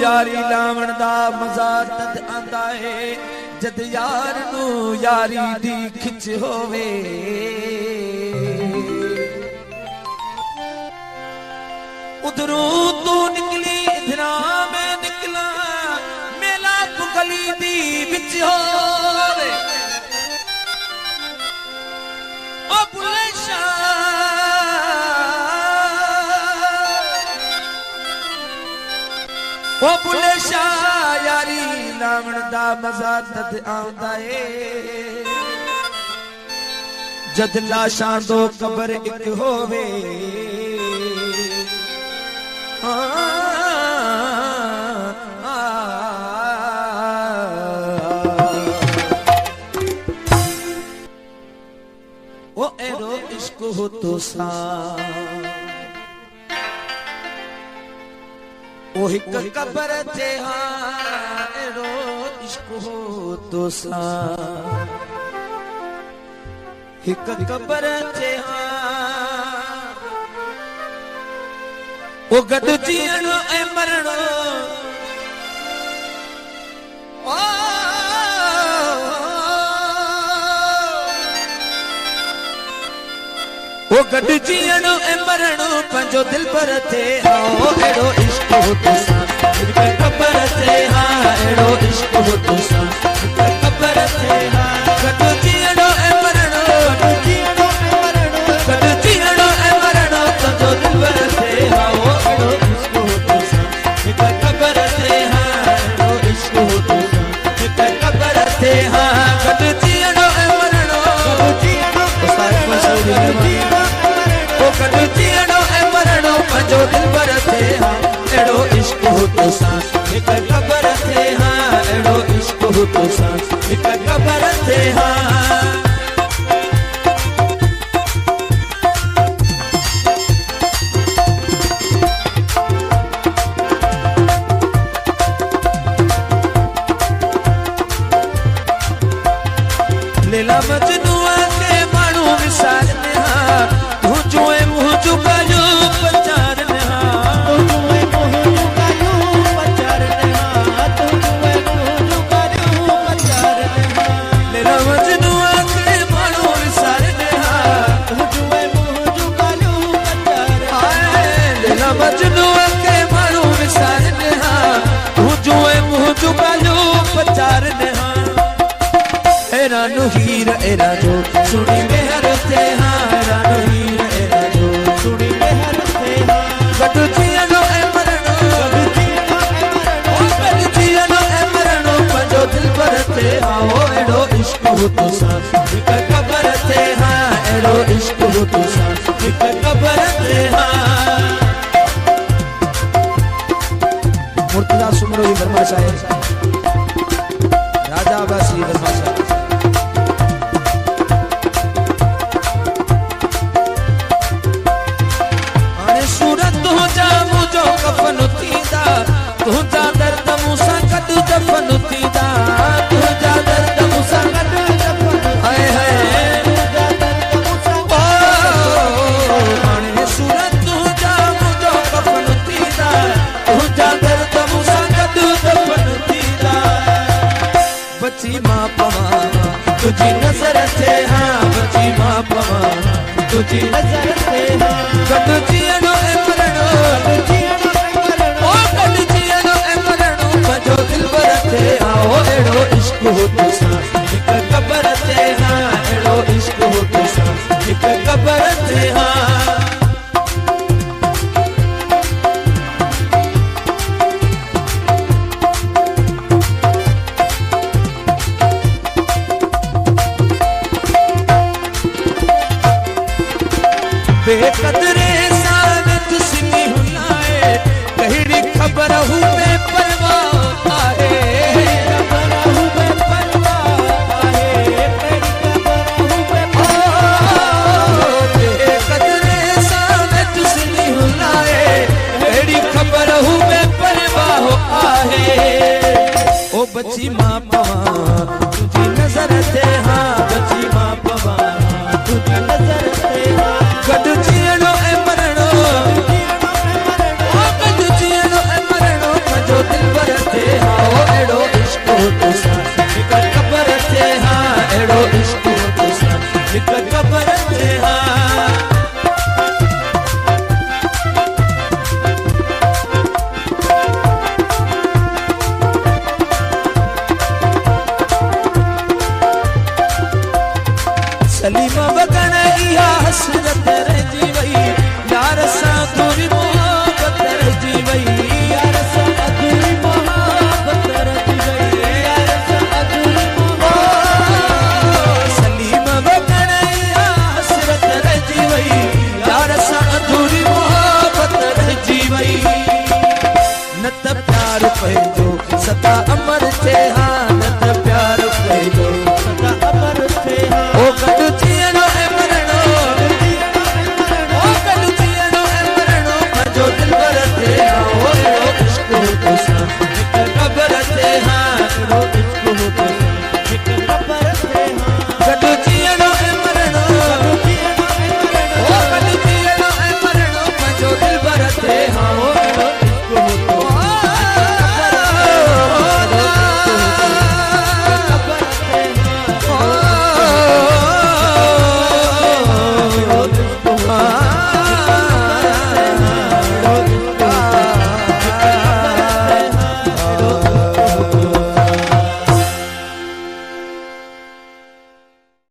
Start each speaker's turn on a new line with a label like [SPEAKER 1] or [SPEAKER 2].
[SPEAKER 1] यारी लावण दा मजा तद आंदा है जद यार नू यारी दी खिच होवे उधरों तू निकली इधरा मैं निकला मेला तू गली दी विच होवे ओ बुले ओ बुले शाह यारी लावण दा मजा तद आंदा है जद लाशां दो कबर इक होवे ओ एरो इश्क हो तो सा ओ हिक कबर ते हाँ एरो इश्क हो तो सा हिक कबर ते हाँ ओ गड जीणो ए मरणो ओ गड जीणो ए मरणो पंजो दिल पर थे आओ एड़ो इश्क हो तो सा हिक कबर ते हाँ एड़ो इश्क हो तो सा हिक कबर ते हाँ गड जीणो ए मरणो गड जीणो ए मरणो पंजो दिल पर थे आओ जो दिल पर थे हाँ एड़ो इश्क हो तो सा हिक कबर थे हाँ एड़ो इश्क हो तो सा हिक कबर थे हाँ लेला मजनुआ के मानू विसार में हाँ तू जो है मुँह चुकायो पचार में हाँ तू जो है मुँह चुकायो पचार में हाँ तू जो है मुँह चुकायो पचार में हाँ लेला मजनुआ के मानू विसार में हाँ तू जो है मुँह चुकायो पचार हाय लेला मजनुआ के मानू विसार में हाँ तू जो है मुँह चुकायो पचार में हाँ रानू हीर एरा जो सुनी मेहर थे हाँ रानू हीर एरा जो सुनी मेहर थे हाँ गड जीणो ए मरणो गड जीणो ए मरणो पंजो दिल पर थे आओ एड़ो इश्क हो तो सा हिक कबर थे हाँ एड़ो इश्क हो तो सा हिक कबर थे हाँ मुर्तजा सुमरो ही वर्मा शायर राजा बासी वर्मा शायर कफन थींदा तुंहिंजा दर्द मूंसां गॾु दफ़न थींदा तुंहिंजा दर्द मूंसां गॾु दफ़न हाय हाय हाणे सूरत तुंहिंजा मुंहिंजो कफन थींदा तुंहिंजा दर्द मूंसां गॾु दफ़न थींदा बची मां पवां तुंहिंजी नज़र थे हाँ बची मां पवां तुंहिंजी नज़र थे हाँ गॾु जीअणो ऐं मरणो जो दिल पर थे आओ एड़ो इश्क हो तो सा हिक कबर थे हाँ एड़ो इश्क हो तो सा हिक कबर थे हाँ बेकदरे साल तुसी हुनाए कहिड़ी खबर हूँ मैं परवाह आहे खबर हूँ मैं परवाह आहे बेकदरे साल तुसी हुनाए कहिड़ी खबर हूँ मैं परवाह आहे ओ बची मां पवां तुझी नजर थे हाँ बची मां पवां तुझी नजर थे हाँ गॾु जीअणो ऐं मरणो पैंजो सदा अमर थे हा न त प्यार पैंजो सदा अमर थे हा ओ गॾु थियण